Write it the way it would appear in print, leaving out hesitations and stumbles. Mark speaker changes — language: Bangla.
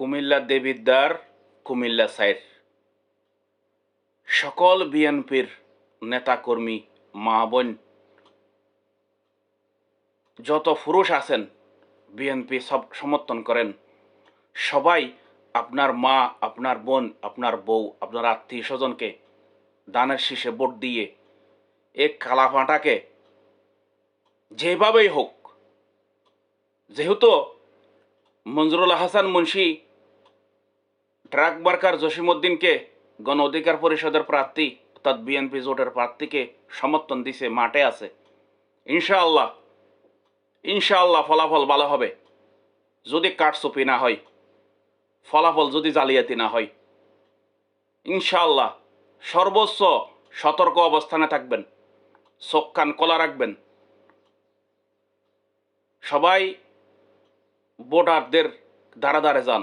Speaker 1: কুমিল্লা দেবিদ্বার কুমিল্লা সাইর সকল বিএনপির নেতাকর্মী মা বোন যত পুরুষ আছেন বিএনপি সব সমর্থন করেন সবাই আপনার মা আপনার বোন আপনার বউ আপনার আত্মীয় স্বজনকে দানের শীষে ভোট দিয়ে এক কালাফাঁটাকে যেভাবেই হোক, যেহেতু মঞ্জুরুল হাসান মুন্সি ট্রাক মার্কার জসিমউদ্দিনকে গণ অধিকার পরিষদের প্রার্থী অর্থাৎ বিএনপি জোটের প্রার্থীকে সমর্থন দিছে, মাঠে আছে, ইনশাআল্লাহ ইনশাআল্লাহ ফলাফল ভালো হবে। যদি কারচুপি না হয়, ফলাফল যদি জালিয়াতি না হয়, ইনশাআল্লাহ সর্বোচ্চ সতর্ক অবস্থানে থাকবেন, চোখ কান খোলা রাখবেন। সবাই ভোটারদের দ্বারে দ্বারে যান।